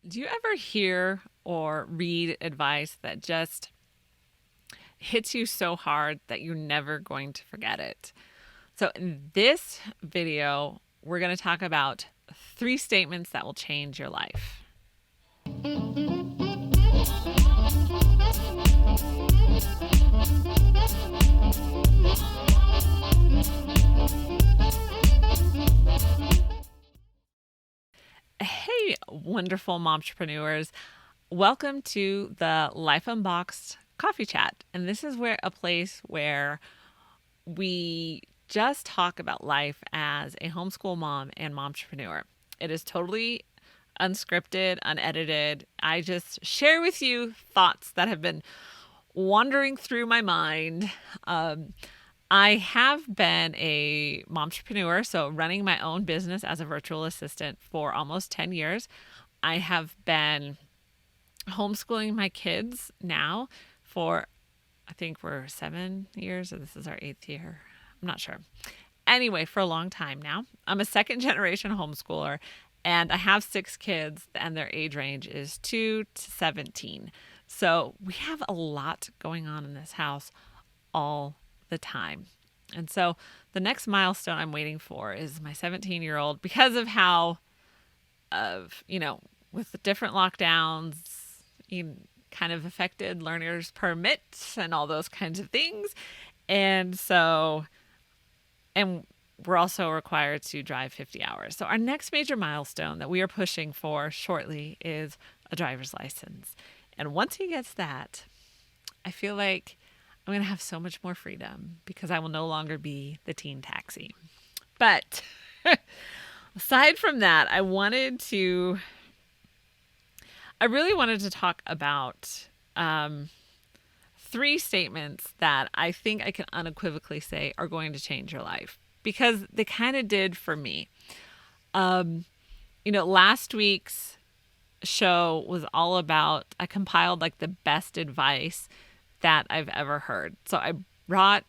Do you ever hear or read advice that just hits you so hard that you're never going to forget it? So, in this video, we're going to talk about 3 statements that will change your life. Hey, wonderful momtrepreneurs. Welcome to the Life Unboxed Coffee Chat. And this is a place where we just talk about life as a homeschool mom and momtrepreneur. It is totally unscripted, unedited. I just share with you thoughts that have been wandering through my mind. I have been a momtrepreneur, so running my own business as a virtual assistant for almost 10 years. I have been homeschooling my kids now for, I think we're 7 years, or this is our 8th year. I'm not sure. Anyway, for a long time now. I'm a second generation homeschooler, and I have 6 kids, and their age range is 2 to 17. So we have a lot going on in this house all the time. And so the next milestone I'm waiting for is my 17-year-old, because of how, with the different lockdowns, kind of affected learners' permits and all those kinds of things. And we're also required to drive 50 hours. So our next major milestone that we are pushing for shortly is a driver's license. And once he gets that, I feel like I'm going to have so much more freedom because I will no longer be the teen taxi. But aside from that, I really wanted to talk about 3 statements that I think I can unequivocally say are going to change your life, because they kind of did for me. Last week's show was all about, I compiled like the best advice that I've ever heard. So I brought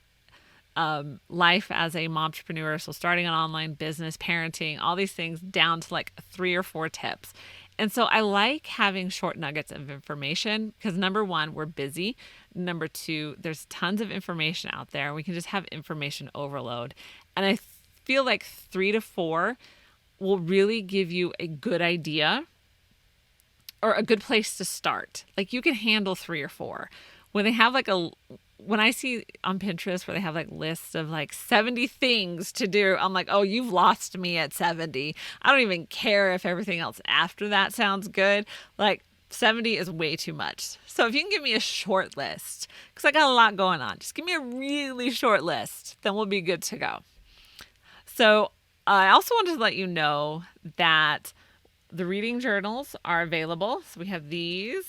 life as a momtrepreneur, so starting an online business, parenting, all these things down to like 3 or 4 tips. And so I like having short nuggets of information because, number one, we're busy. Number two, there's tons of information out there. We can just have information overload. And I feel like 3 to 4 will really give you a good idea or a good place to start. Like you can handle 3 or 4. When they have when I see on Pinterest where they have like lists of like 70 things to do, I'm like, oh, you've lost me at 70. I don't even care if everything else after that sounds good. Like 70 is way too much. So if you can give me a short list, because I got a lot going on, just give me a really short list, then we'll be good to go. So I also wanted to let you know that the reading journals are available. So we have these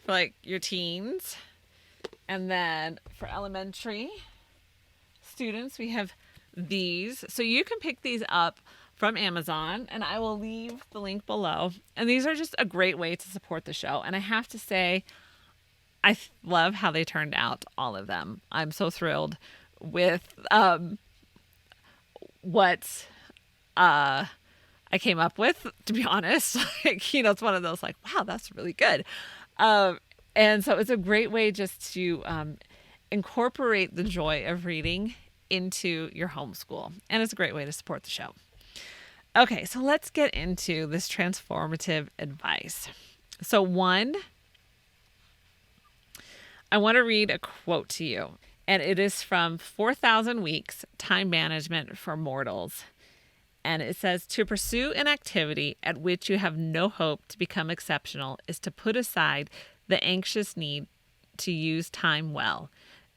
for like your teens. And then for elementary students, we have these. So you can pick these up from Amazon, and I will leave the link below. And these are just a great way to support the show. And I have to say, I love how they turned out, all of them. I'm so thrilled with what I came up with, to be honest. It's one of those like, wow, that's really good. And so it's a great way just to incorporate the joy of reading into your homeschool. And it's a great way to support the show. Okay, so let's get into this transformative advice. So 1, I want to read a quote to you. And it is from 4,000 Weeks, Time Management for Mortals. And it says, to pursue an activity at which you have no hope to become exceptional is to put aside the anxious need to use time well.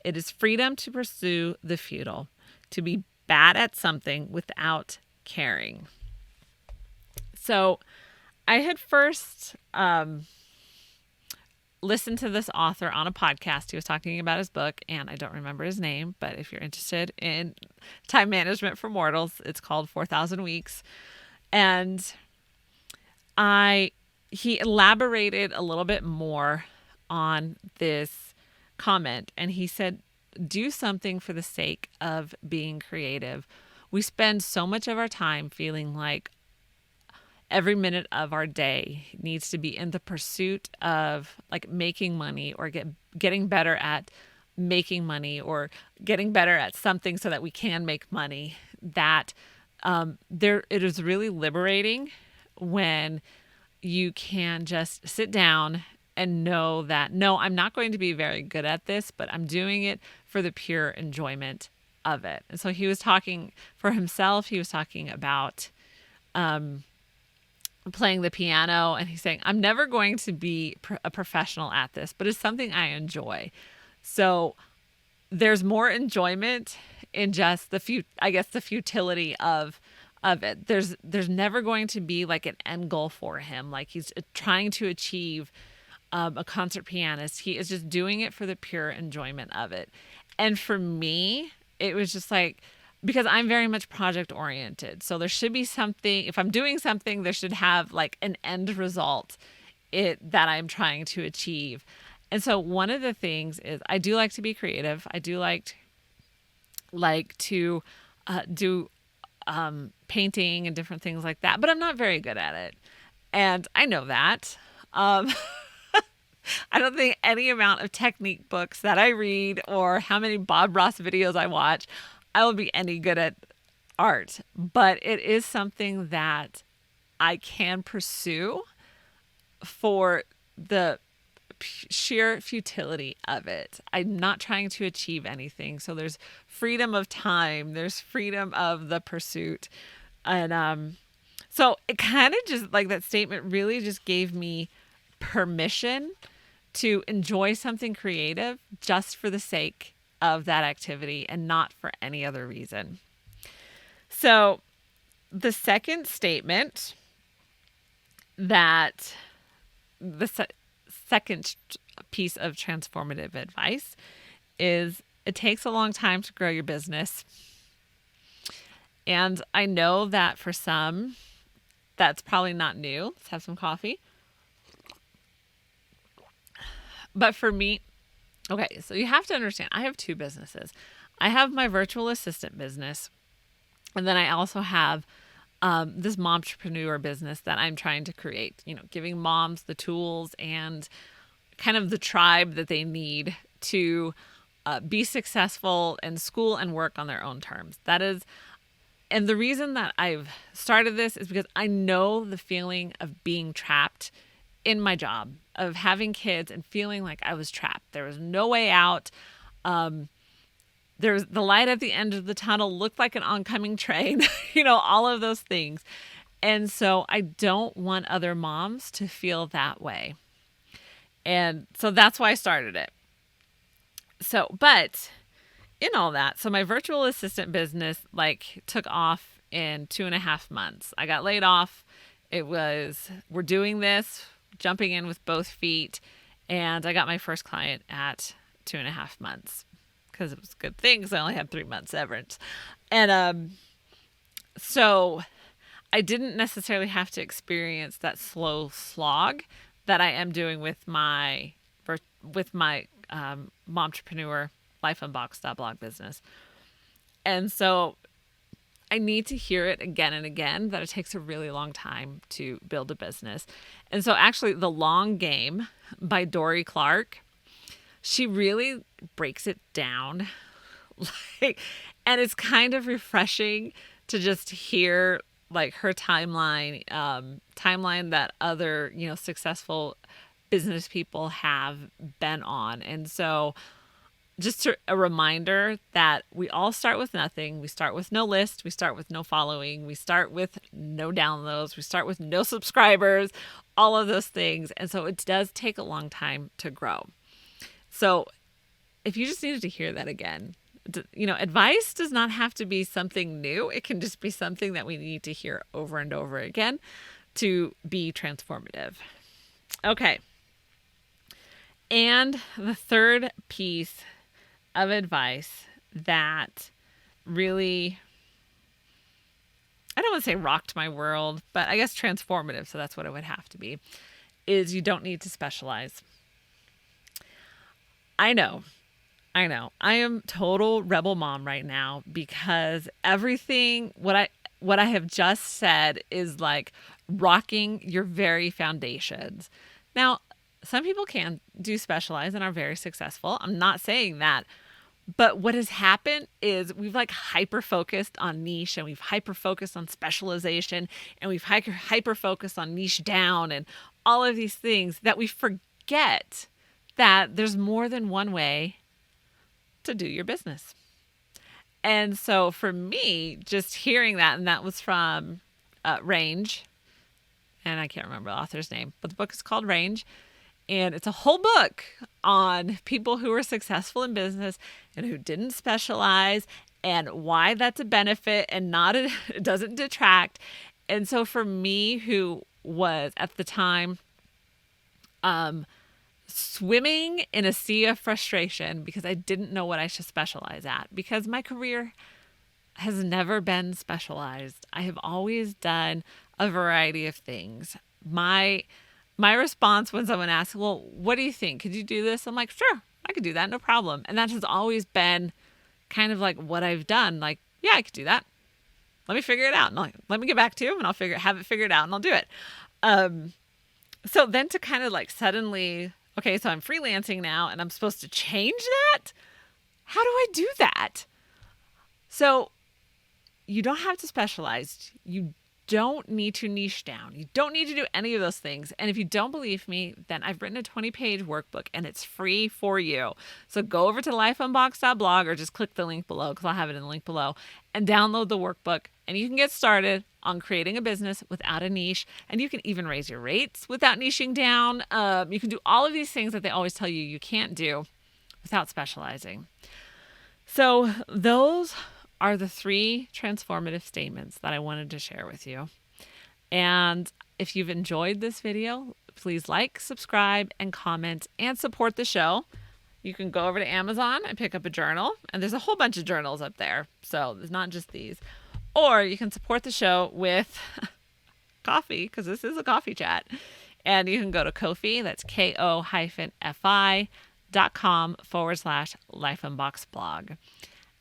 It is freedom to pursue the futile, to be bad at something without caring. So I had first listened to this author on a podcast. He was talking about his book, and I don't remember his name, but if you're interested in time management for mortals, it's called 4,000 Weeks. And he elaborated a little bit more on this comment, and he said, do something for the sake of being creative. We spend so much of our time feeling like every minute of our day needs to be in the pursuit of like making money or getting better at making money or getting better at something so that we can make money, that it is really liberating when you can just sit down and know that, no, I'm not going to be very good at this, but I'm doing it for the pure enjoyment of it. And so he was talking for himself. He was talking about playing the piano, and he's saying, I'm never going to be a professional at this, but it's something I enjoy. So there's more enjoyment in just the futility of it. There's never going to be like an end goal for him. Like he's trying to achieve a concert pianist. He is just doing it for the pure enjoyment of it. And for me, it was just like, because I'm very much project oriented. So there should be something, if I'm doing something, there should have like an end result that I'm trying to achieve. And so one of the things is I do like to be creative. I do like to do painting and different things like that, but I'm not very good at it. And I know that. I don't think any amount of technique books that I read or how many Bob Ross videos I watch, I will be any good at art. But it is something that I can pursue for the sheer futility of it. I'm not trying to achieve anything. So there's freedom of time. There's freedom of the pursuit. And so it kind of just like that statement really just gave me permission to enjoy something creative just for the sake of that activity and not for any other reason. So the second statement that the second piece of transformative advice is it takes a long time to grow your business. And I know that for some, that's probably not new. Let's have some coffee. But for me, okay, so you have to understand, I have two businesses. I have my virtual assistant business, and then I also have this momtrepreneur business that I'm trying to create, giving moms the tools and kind of the tribe that they need to be successful in school and work on their own terms. And the reason that I've started this is because I know the feeling of being trapped in my job, of having kids and feeling like I was trapped. There was no way out. There's the light at the end of the tunnel looked like an oncoming train, all of those things. And so I don't want other moms to feel that way. And so that's why I started it. But in all that, so my virtual assistant business took off in 2.5 months. I got laid off. We're doing this, jumping in with both feet. And I got my first client at 2.5 months because it was a good thing because I only had 3 months severance. And so I didn't necessarily have to experience that slow slog that I am doing with my Momtrepreneur lifeunboxed.blog business. And so I need to hear it again and again that it takes a really long time to build a business. And so actually The Long Game by Dory Clark, she really breaks it down. And it's kind of refreshing to just hear her timeline that other, successful business people have been on. And so just a reminder that we all start with nothing. We start with no list. We start with no following. We start with no downloads. We start with no subscribers, all of those things. And so it does take a long time to grow. So if you just needed to hear that again, advice does not have to be something new. It can just be something that we need to hear over and over again to be transformative. Okay. And the third piece of advice that really, I don't want to say rocked my world, but I guess transformative, so that's what it would have to be, is you don't need to specialize. I know. I am total rebel mom right now because everything, what I have just said is rocking your very foundations. Now, some people can do specialize and are very successful. I'm not saying that. But what has happened is we've like hyper focused on niche, and we've hyper focused on specialization, and we've hyper focused on niche down and all of these things that we forget that there's more than one way to do your business. And so for me, just hearing that, and that was from Range, and I can't remember the author's name, but the book is called Range. And it's a whole book on people who are successful in business and who didn't specialize, and why that's a benefit and not it doesn't detract. And so for me, who was at the time swimming in a sea of frustration because I didn't know what I should specialize at, because my career has never been specialized. I have always done a variety of things. My response when someone asks, well, what do you think? Could you do this? I'm like, sure, I could do that. No problem. And that has always been kind of like what I've done. Like, yeah, I could do that. Let me figure it out. And let me get back to you and I'll have it figured out and I'll do it. So then to kind of like suddenly, okay, so I'm freelancing now and I'm supposed to change that? How do I do that? So you don't have to specialize. You don't need to niche down. You don't need to do any of those things. And if you don't believe me, then I've written a 20-page workbook and it's free for you. So go over to lifeunboxed.blog or just click the link below, because I'll have it in the link below, and download the workbook. And you can get started on creating a business without a niche. And you can even raise your rates without niching down. You can do all of these things that they always tell you you can't do without specializing. So those are the 3 transformative statements that I wanted to share with you. And if you've enjoyed this video, please like, subscribe, and comment, and support the show. You can go over to Amazon and pick up a journal, and there's a whole bunch of journals up there. So there's not just these. Or you can support the show with coffee, because this is a coffee chat. And you can go to Ko-fi, that's ko-fi.com/lifeunboxedblog.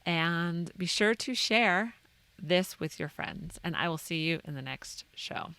And be sure to share this with your friends. And I will see you in the next show.